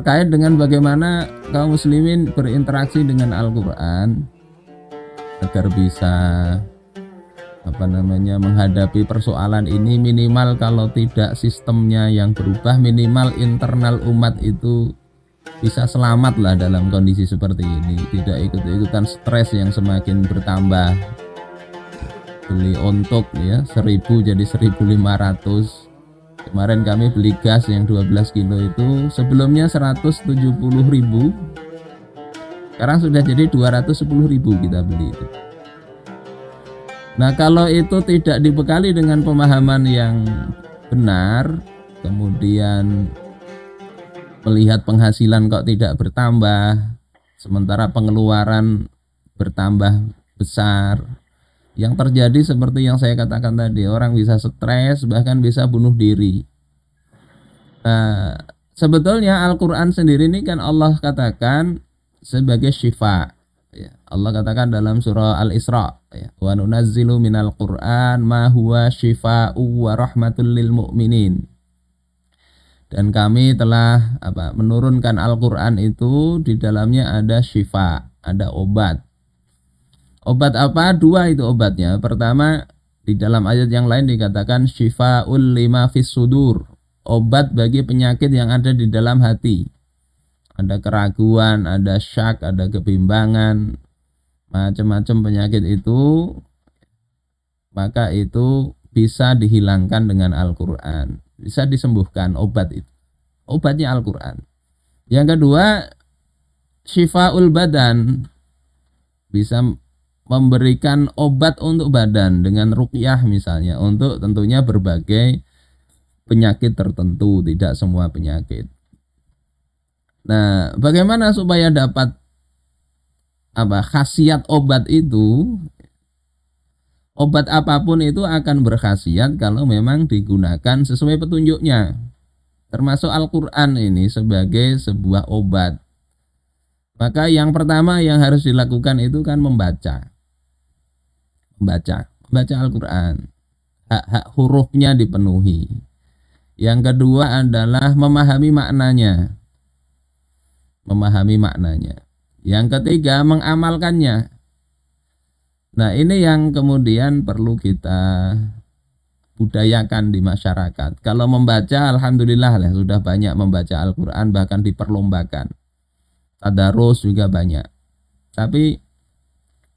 terkait dengan bagaimana kaum muslimin berinteraksi dengan Al-Quran agar bisa menghadapi persoalan ini. Minimal kalau tidak sistemnya yang berubah, minimal internal umat itu bisa selamat lah dalam kondisi seperti ini, tidak ikut-ikutan stres yang semakin bertambah. Beli ontok ya 1000 jadi 1500. Kemarin kami beli gas yang 12 kilo itu sebelumnya 170.000, sekarang sudah jadi 210.000 kita beli itu. Nah kalau itu tidak dibekali dengan pemahaman yang benar, kemudian melihat penghasilan kok tidak bertambah, sementara pengeluaran bertambah besar, yang terjadi seperti yang saya katakan tadi, orang bisa stres, bahkan bisa bunuh diri. Nah, sebetulnya Al-Quran sendiri ini kan Allah katakan sebagai syifa. Allah katakan dalam surah Al-Isra, wa nunazzilu minal Qur'an ma huwa syifa'u wa rahmatul lil mu'minin. Dan kami telah menurunkan Al-Quran itu di dalamnya ada syifa, ada obat. Obat apa? Dua itu obatnya. Pertama, di dalam ayat yang lain dikatakan syifa'ul lima fis sudur, obat bagi penyakit yang ada di dalam hati. Ada keraguan, ada syak, ada kebimbangan, macam-macam penyakit itu, maka itu bisa dihilangkan dengan Al-Quran, bisa disembuhkan. Obat itu, obatnya Al-Quran. Yang kedua, syifa'ul badan, bisa memberikan obat untuk badan dengan ruqyah misalnya, untuk tentunya berbagai penyakit tertentu, tidak semua penyakit. Nah, bagaimana supaya dapat khasiat obat itu? Obat apapun itu akan berkhasiat kalau memang digunakan sesuai petunjuknya. Termasuk Al-Quran ini sebagai sebuah obat. Maka yang pertama yang harus dilakukan itu kan membaca Al-Quran. Hak-hak hurufnya dipenuhi. Yang kedua adalah memahami maknanya. Yang ketiga, mengamalkannya. Nah, ini yang kemudian perlu kita budayakan di masyarakat. Kalau membaca, alhamdulillah lah, sudah banyak membaca Al-Quran, bahkan diperlombakan. Tadarus juga banyak. Tapi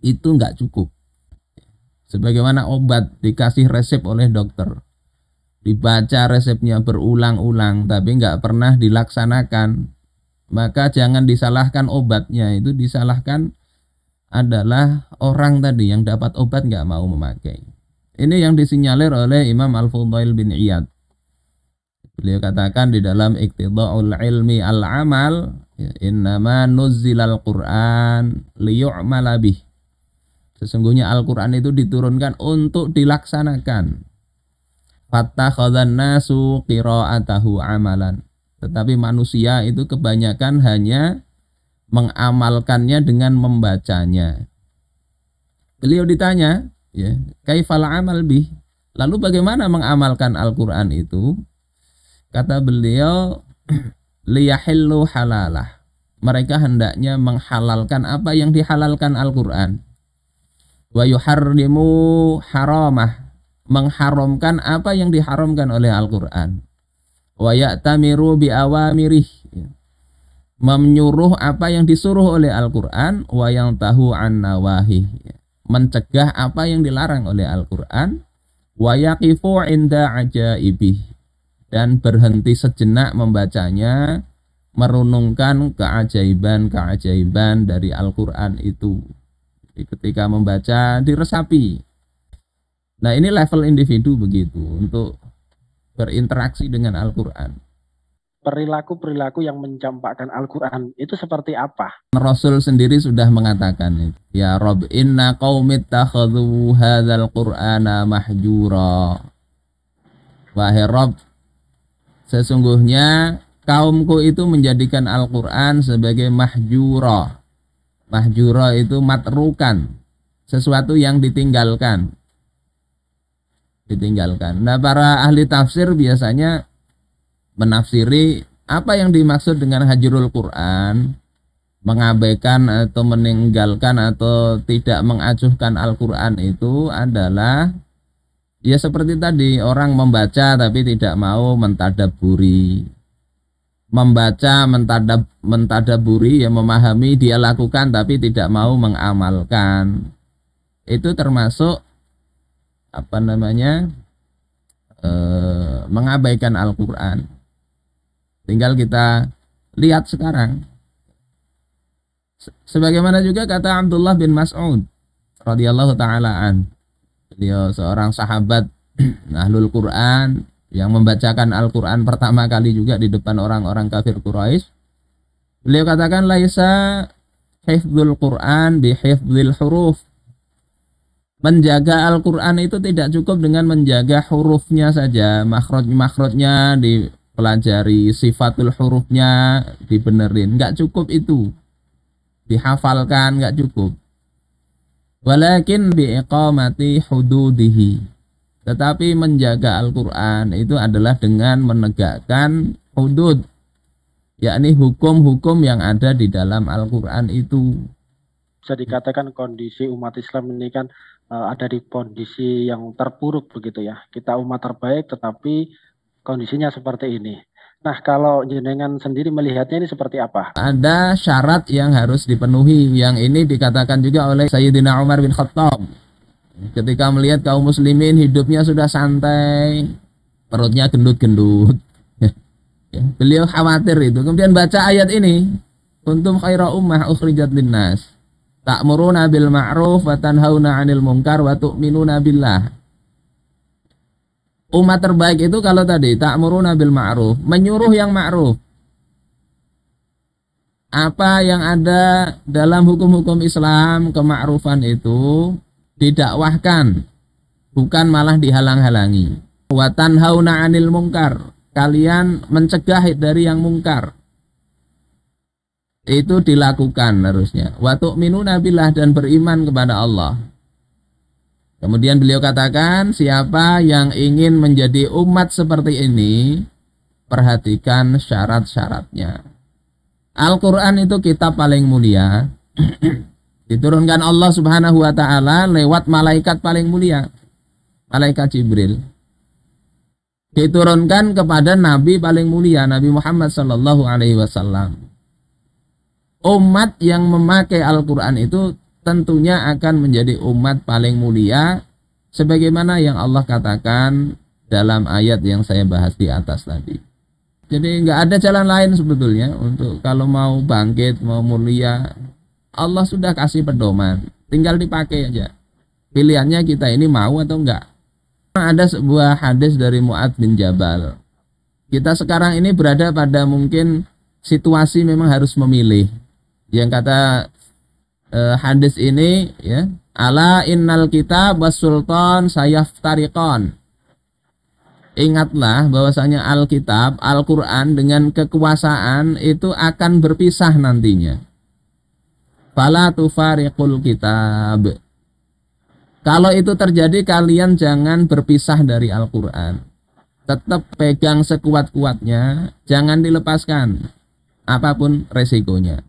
itu enggak cukup. Sebagaimana obat dikasih resep oleh dokter, dibaca resepnya berulang-ulang, tapi enggak pernah dilaksanakan, maka jangan disalahkan obatnya, itu disalahkan adalah orang tadi yang dapat obat nggak mau memakai. Ini yang disinyalir oleh Imam Al-Fudail bin Iyad. Beliau katakan di dalam Iqtida'ul Ilmi Al-Amal, innama nuzzilal Qur'an liyu'mala bih. Sesungguhnya Al-Quran itu diturunkan untuk dilaksanakan. Fattakhadhan nasu qira'atahu amalan. Tetapi manusia itu kebanyakan hanya mengamalkannya dengan membacanya. Beliau ditanya, kaifal amal bih? Lalu bagaimana mengamalkan Al-Quran itu? Kata beliau, liyahillu halalah. Mereka hendaknya menghalalkan apa yang dihalalkan Al-Quran. Wa yuharrimu haramah. Mengharamkan apa yang diharamkan oleh Al-Quran. Wa ya'tamiru bi awamirih, menyuruh apa yang disuruh oleh Al-Quran. Wa yang tahu an nawahih, mencegah apa yang dilarang oleh Al-Quran. Wa yaqifu inda ajaibih, dan berhenti sejenak membacanya, merenungkan keajaiban-keajaiban dari Al-Quran itu. Jadi ketika membaca diresapi. Nah, ini level individu begitu untuk berinteraksi dengan Al-Quran. Perilaku-perilaku yang mencampakkan Al-Quran itu seperti apa? Rasul sendiri sudah mengatakan, ya Rabb, inna qaumit takhadhu hadzal Qur'ana mahjura. Wahai Rabb, sesungguhnya kaumku itu menjadikan Al-Quran sebagai mahjura. Mahjura itu matrukan, sesuatu yang ditinggalkan. Nah, para ahli tafsir biasanya menafsiri Apa yang dimaksud dengan hajrul Quran? Mengabaikan atau meninggalkan atau tidak mengacuhkan Al-Quran itu adalah ya seperti tadi, orang membaca tapi tidak mau mentadaburi. Membaca, mentadaburi, ya memahami, dia lakukan tapi tidak mau mengamalkan. Itu termasuk apa namanya? Mengabaikan Al-Quran. Tinggal kita lihat sekarang. Sebagaimana juga kata Abdullah bin Mas'ud radhiyallahu taala an. Beliau seorang sahabat ahlul Quran yang membacakan Al-Quran pertama kali juga di depan orang-orang kafir Quraisy. Beliau katakan, laisa hifdzul Quran bi hifdzil huruf. Menjaga Al-Quran itu tidak cukup dengan menjaga hurufnya saja, makhraj-makhrajnya dipelajari, sifatul hurufnya dibenerin, nggak cukup itu. Dihafalkan nggak cukup. Walakin biiqamati hududihi. Tetapi menjaga Al-Quran itu adalah dengan menegakkan hudud, yakni hukum-hukum yang ada di dalam Al-Quran itu. Bisa dikatakan kondisi umat Islam ini kan ada di kondisi yang terpuruk begitu ya. Kita umat terbaik tetapi kondisinya seperti ini. Nah, kalau jenengan sendiri melihatnya ini seperti apa? Ada syarat yang harus dipenuhi. Yang ini dikatakan juga oleh Sayyidina Umar bin Khattab. Ketika melihat kaum muslimin hidupnya sudah santai, perutnya gendut-gendut. Beliau khawatir itu. Kemudian baca ayat ini. Kuntum khaira ummah ukhrijat linnas. Ta'muruna bil ma'ruf wa tanhauna 'anil munkar wa tu'minuna billah. Umat terbaik itu kalau tadi ta'muruna bil ma'ruf, menyuruh yang ma'ruf. Apa yang ada dalam hukum-hukum Islam, kema'rufan itu didakwahkan, bukan malah dihalang-halangi. Wa tanhauna 'anil munkar, kalian mencegah dari yang mungkar. Itu dilakukan harusnya. Wa tu'minuna billah, dan beriman kepada Allah. Kemudian beliau katakan, siapa yang ingin menjadi umat seperti ini, perhatikan syarat-syaratnya. Al-Quran itu kitab paling mulia. Diturunkan Allah Subhanahu wa ta'ala lewat malaikat paling mulia, malaikat Jibril. Diturunkan kepada Nabi paling mulia, Nabi Muhammad sallallahu alaihi wasallam. Umat yang memakai Al-Quran itu tentunya akan menjadi umat paling mulia, sebagaimana yang Allah katakan dalam ayat yang saya bahas di atas tadi. Jadi nggak ada jalan lain sebetulnya untuk kalau mau bangkit, mau mulia. Allah sudah kasih pedoman, tinggal dipakai aja. Pilihannya kita ini mau atau enggak. Ada sebuah hadis dari Mu'adz bin Jabal. Kita sekarang ini berada pada mungkin situasi memang harus memilih. Yang kata hadis ini ya, ala innal kitab was sultan sayaftariqan. Ingatlah bahwasanya Alkitab, Al-Quran dengan kekuasaan itu akan berpisah nantinya. Fala tufariqul kitab. Kalau itu terjadi, kalian jangan berpisah dari Al-Quran. Tetap pegang sekuat-kuatnya, jangan dilepaskan apapun resikonya.